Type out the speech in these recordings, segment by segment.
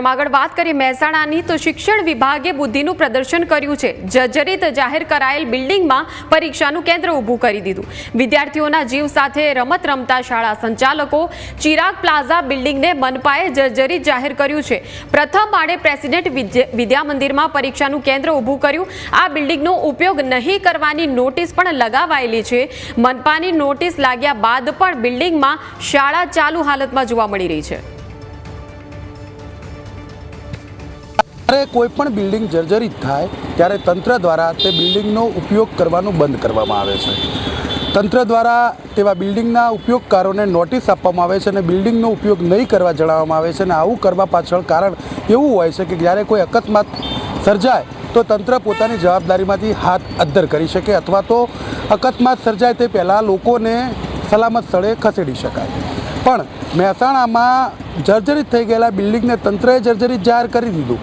આગળ વાત કરીએ મહેસાણાની તો શિક્ષણ વિભાગે બુદ્ધિનું પ્રદર્શન કર્યું છે। જર્જરિત જાહેર કરાયેલ બિલ્ડિંગમાં પરીક્ષાનું કેન્દ્ર ઊભું કરી દીધું। વિદ્યાર્થીઓના જીવ સાથે રમત રમતા શાળા સંચાલકો ચિરાગ પ્લાઝા બિલ્ડિંગને મનપાએ જર્જરિત જાહેર કર્યું છે। પ્રથમ માળે પ્રેસિડેન્ટ વિદ્યા મંદિરમાં પરીક્ષાનું કેન્દ્ર ઊભું કર્યું। આ બિલ્ડિંગનો ઉપયોગ નહીં કરવાની નોટિસ પણ લગાવાયેલી છે। મનપાની નોટિસ લાગ્યા બાદ પણ બિલ્ડિંગમાં શાળા ચાલુ હાલતમાં જોવા મળી રહી છે। કોઈ પણ બિલ્ડિંગ જર્જરિત થાય ત્યારે તંત્ર દ્વારા તે બિલ્ડિંગનો ઉપયોગ કરવાનું બંધ કરવામાં આવે છે। તંત્ર દ્વારા તેવા બિલ્ડિંગના ઉપયોગકારોને નોટિસ આપવામાં આવે છે અને બિલ્ડિંગનો ઉપયોગ નહીં કરવા જણાવવામાં આવે છે અને આવું કરવા પાછળ કારણ એવું હોય છે કે જ્યારે કોઈ અકસ્માત સર્જાય તો તંત્ર પોતાની જવાબદારીમાંથી હાથ અદ્ધર કરી શકે અથવા તો અકસ્માત સર્જાય તે પહેલાં લોકોને સલામત સ્થળે ખસેડી શકાય। પણ મહેસાણામાં જર્જરિત થઈ ગયેલા બિલ્ડિંગને તંત્રએ જર્જરિત જાહેર કરી દીધું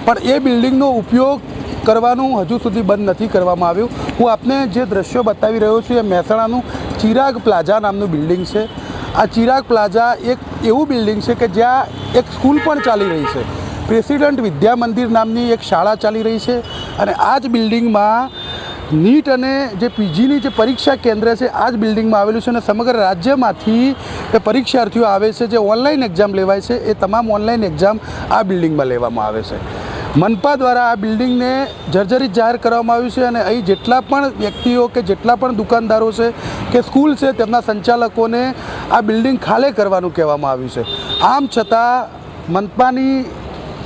પણ એ બિલ્ડિંગનો ઉપયોગ કરવાનું હજુ સુધી બંધ નથી કરવામાં આવ્યું। હું આપને જે દ્રશ્યો બતાવી રહ્યો છું એ મહેસાણાનું ચિરાગ પ્લાઝા નામનું બિલ્ડિંગ છે। આ ચિરાગ પ્લાઝા એક એવું બિલ્ડિંગ છે કે જ્યાં એક સ્કૂલ પણ ચાલી રહી છે। પ્રેસિડેન્ટ વિદ્યા મંદિર નામની એક શાળા ચાલી રહી છે અને આ જ બિલ્ડિંગમાં નીટ અને જે પીજીની જે પરીક્ષા કેન્દ્ર છે આ જ બિલ્ડિંગમાં આવેલું છે અને સમગ્ર રાજ્યમાંથી જે પરીક્ષાર્થીઓ આવે છે જે ઓનલાઈન એક્ઝામ લેવાય છે એ તમામ ઓનલાઈન એક્ઝામ આ બિલ્ડિંગમાં લેવામાં આવે છે। મનપા દ્વારા આ બિલ્ડિંગને જર્જરિત જાહેર કરવામાં આવ્યું છે અને અહીં જેટલા પણ વ્યક્તિઓ કે જેટલા પણ દુકાનદારો છે કે સ્કૂલ છે તેમના સંચાલકોને આ બિલ્ડિંગ ખાલી કરવાનું કહેવામાં આવ્યું છે। આમ છતાં મનપાની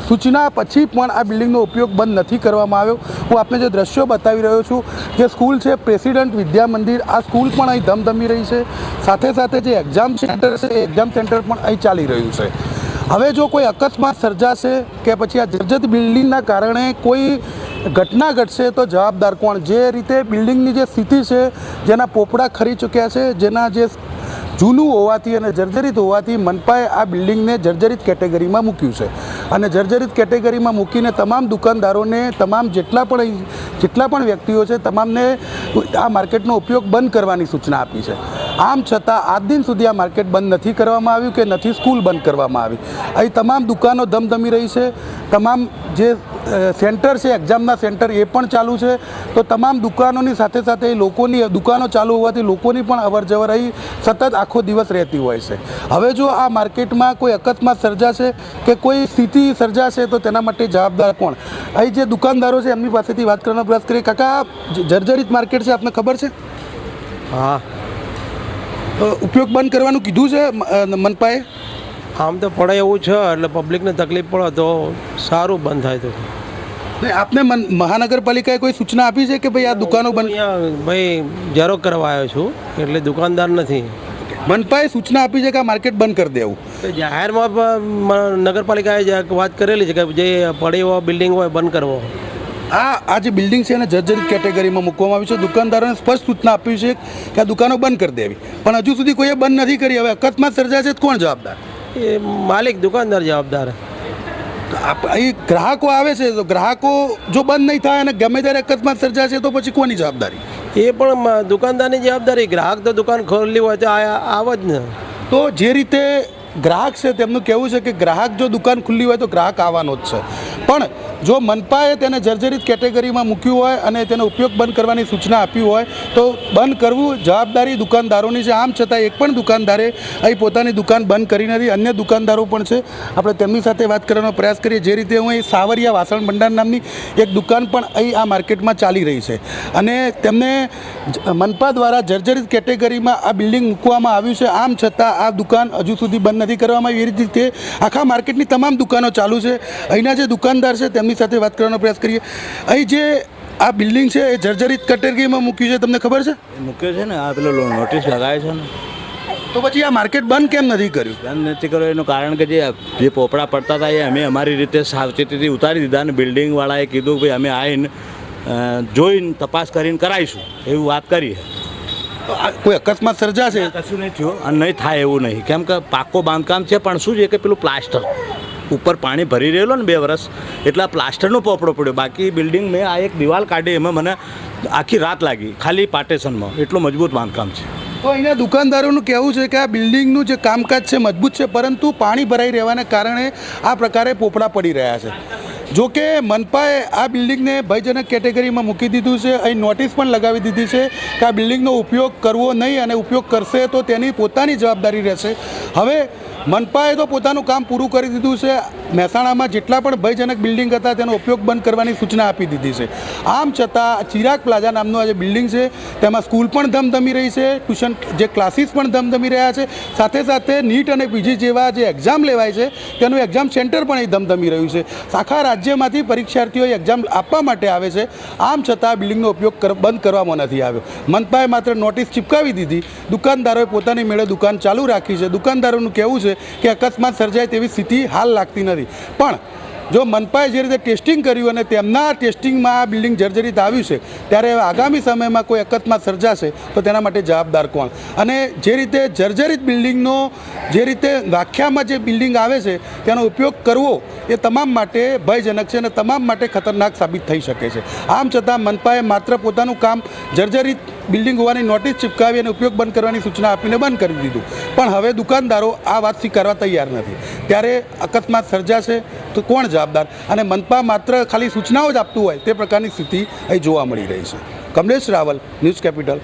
સૂચના પછી પણ આ બિલ્ડિંગનો ઉપયોગ બંધ નથી કરવામાં આવ્યો। હું આપને જે દ્રશ્યો બતાવી રહ્યો છું જે સ્કૂલ છે પ્રેસિડેન્ટ વિદ્યા મંદિર આ સ્કૂલ પણ અહીં ધમધમી રહી છે। સાથે સાથે જે એક્ઝામ સેન્ટર છે એ એક્ઝામ સેન્ટર પણ અહીં ચાલી રહ્યું છે। હવે જો કોઈ અકસ્માત સર્જાશે કે પછી આ જર્જરિત બિલ્ડિંગના કારણે કોઈ ઘટના ઘટશે તો જવાબદાર કોણ? જે રીતે બિલ્ડિંગની જે સ્થિતિ છે જેના પોપડા ખરી ચૂક્યા છે જેના જે જૂનું હોવાથી અને જર્જરિત હોવાથી મનપાએ આ બિલ્ડિંગને જર્જરિત કેટેગરીમાં મૂક્યું છે અને જર્જરિત કેટેગરીમાં મૂકીને તમામ દુકાનદારોને તમામ જેટલા પણ વ્યક્તિઓ છે તમામને આ માર્કેટનો ઉપયોગ બંધ કરવાની સૂચના આપી છે। આમ છતાં આજ દિન સુધી આ માર્કેટ બંધ નથી કરવામાં આવ્યું કે નથી સ્કૂલ બંધ કરવામાં આવી। અહીં તમામ દુકાનો ધમધમી રહી છે। તમામ જે સેન્ટર છે એક્ઝામના સેન્ટર એ પણ ચાલુ છે તો તમામ દુકાનોની સાથે સાથે લોકોની દુકાનો ચાલુ હોવાથી લોકોની પણ અવરજવર અહીં સતત આખો દિવસ રહેતી હોય છે। હવે જો આ માર્કેટમાં કોઈ અકસ્માત સર્જાશે કે કોઈ સ્થિતિ સર્જાશે તો તેના માટે જવાબદાર કોણ? અહીં જે દુકાનદારો છે એમની પાસેથી વાત કરવાનો પ્રયાસ કરીએ। કાકા, જર્જરિત માર્કેટ છે આપને ખબર છે? હા, ઉપયોગ બંધ કરવાનું કીધું છે મનપાએ? આમ તો પડે એવું છે એટલે પબ્લિકને તકલીફ પડે તો સારું બંધ થાય તો નહીં। આપને મહાનગરપાલિકાએ કોઈ સૂચના આપી છે કે ભાઈ આ દુકાનો બંધ? અહીંયા ભાઈ ઝેરોક્ષ કરવા આવ્યો છું એટલે દુકાનદાર નથી। મનપાએ સૂચના આપી છે કે આ માર્કેટ બંધ કરી દેવું? જાહેરમાં નગરપાલિકાએ વાત કરેલી છે કે જે પડે એવો બિલ્ડિંગ હોય બંધ કરવો। આ જે બિલ્ડિંગ છે એને જર્જરિત કેટેગરીમાં મૂકવામાં આવી છે। દુકાનદારોને સ્પષ્ટ સૂચના આપી છે કે આ દુકાનો બંધ કરી દેવી પણ હજુ સુધી કોઈએ બંધ નથી કરી। હવે અકસ્માત સર્જાશે તો કોણ જવાબદાર? એ માલિક દુકાનદાર જવાબદાર। અહીં ગ્રાહકો આવે છે તો ગ્રાહકો જો બંધ નહીં થાય અને ગમે ત્યારે અકસ્માત સર્જાશે તો પછી કોની જવાબદારી? એ પણ દુકાનદારની જવાબદારી। ગ્રાહક તો દુકાન ખોલી હોય તો આવ જ ને। તો જે રીતે ગ્રાહક છે તેમનું કહેવું છે કે ગ્રાહક જો દુકાન ખુલ્લી હોય તો ગ્રાહક આવવાનો જ છે પણ જો મનપાએ તેને જર્જરિત કેટેગરીમાં મૂક્યું હોય અને તેનો ઉપયોગ બંધ કરવાની સૂચના આપી હોય તો બંધ કરવું જવાબદારી દુકાનદારોની છે। આમ છતાં એક પણ દુકાનદારે અહીં પોતાની દુકાન બંધ કરી નથી। અન્ય દુકાનદારો પણ છે, આપણે તેમની સાથે વાત કરવાનો પ્રયાસ કરીએ। જે રીતે હું અહીં સાવરિયા વાસણ ભંડાર નામની એક દુકાન પણ અહીં આ માર્કેટમાં ચાલી રહી છે અને તેમને મનપા દ્વારા જર્જરિત કેટેગરીમાં આ બિલ્ડિંગ મૂકવામાં આવ્યું છે। આમ છતાં આ દુકાન હજુ સુધી બંધ નથી કરવામાં આવી। એ રીતે આખા માર્કેટની તમામ દુકાનો ચાલુ છે। અહીંના જે દુકાનદાર છે તેમની સાથે વાત કરવાનો પ્રયાસ કરીએ। અહીં જે આ બિલ્ડિંગ છે એ જર્જરિત કેટેગરીમાં મૂક્યું છે, તમને ખબર છે? મૂક્યો છે ને, આ પેલો નોટિસ લગાવે છે ને, તો પછી આ માર્કેટ બંધ કેમ નથી કર્યું? બંધ નથી કર્યું એનું કારણ કે જે પોપડા પડતા હતા એ અમે અમારી રીતે સાવચેતીથી ઉતારી દીધા અને બિલ્ડિંગવાળાએ કીધું કે ભાઈ અમે આવીને જોઈને તપાસ કરીને કરાવીશું એવી વાત કરીએ। કોઈ અકસ્માત સર્જાશે? કશું નહીં થયું અને નહીં થાય એવું નહીં કેમ કે પાક્કો બાંધકામ છે પણ શું છે કે પેલું પ્લાસ્ટર ઉપર પાણી ભરી રહેલો ને 2 વર્ષ એટલે આ પ્લાસ્ટરનો પોપડો પડ્યો। બાકી બિલ્ડિંગ મેં આ એક દિવાલ કાઢી એમાં મને આખી રાત લાગી ખાલી પાર્ટેશનમાં, એટલું મજબૂત બાંધકામ છે। તો અહીંના દુકાનદારોનું કહેવું છે કે આ બિલ્ડિંગનું જે કામકાજ છે મજબૂત છે, પરંતુ પાણી ભરાઈ રહેવાને કારણે આ પ્રકારે પોપડા પડી રહ્યા છે. જો કે મનપાએ આ બિલ્ડિંગને ભયજનક કેટેગરીમાં મૂકી દીધું છે. અહીં નોટિસ પણ લગાવી દીધી છે કે આ બિલ્ડિંગનો ઉપયોગ કરવો નહીં, અને ઉપયોગ કરશે તો તેની પોતાની જવાબદારી રહેશે. હવે મનપાએ તો પોતાનું કામ પૂરું કરી દીધું છે. મહેસાણામાં જેટલા પણ ભયજનક બિલ્ડિંગ હતા તેનો ઉપયોગ બંધ કરવાની સૂચના આપી દીધી છે. આમ છતાં ચિરાગ પ્લાઝા નામનું આ જે બિલ્ડિંગ છે તેમાં સ્કૂલ પણ ધમધમી રહી છે, ટ્યુશન જે ક્લાસીસ પણ ધમધમી રહ્યા છે, સાથે સાથે નીટ અને પીજી જેવા જે એક્ઝામ લેવાય છે તેનું એક્ઝામ સેન્ટર પણ અહીં ધમધમી રહ્યું છે. આખા રાજ્યમાંથી પરીક્ષાર્થીઓ એક્ઝામ આપવા માટે આવે છે. આમ છતાં બિલ્ડિંગનો ઉપયોગ બંધ કરવામાં નથી આવ્યો. મનપાએ માત્ર નોટિસ ચિપકાવી દીધી. દુકાનદારોએ પોતાની મેળે દુકાન ચાલુ રાખી છે. દુકાનદારોનું કહેવું છે કે અકસ્માત સર્જાય તેવી સ્થિતિ હાલ લાગતી નથી. પણ જો મનપાએ જે રીતે ટેસ્ટિંગ કર્યું અને તેમના ટેસ્ટિંગમાં આ બિલ્ડિંગ જર્જરિત આવ્યું છે, ત્યારે આગામી સમયમાં કોઈ અકસ્માત સર્જાશે તો તેના માટે જવાબદાર કોણ? અને જે રીતે જર્જરિત બિલ્ડિંગનો જે રીતે વ્યાખ્યામાં જે બિલ્ડિંગ આવે છે તેનો ઉપયોગ કરવો એ તમામ માટે ભયજનક છે અને તમામ માટે ખતરનાક સાબિત થઈ શકે છે. આમ છતાં મનપાએ માત્ર પોતાનું કામ જર્જરિત બિલ્ડિંગ હોવાની નોટિસ ચિપકાવી અને ઉપયોગ બંધ કરવાની સૂચના આપીને બંધ કરી દીધું. પણ હવે દુકાનદારો આ વાત સ્વીકારવા તૈયાર નથી. ત્યારે અકસ્માત સર્જાશે તો કોણ જવાબદાર? અને મનપા માત્ર ખાલી સૂચનાઓ જ આપતું હોય તે પ્રકારની સ્થિતિ અહીં જોવા મળી રહી છે. Kamlesh Raval, news capital.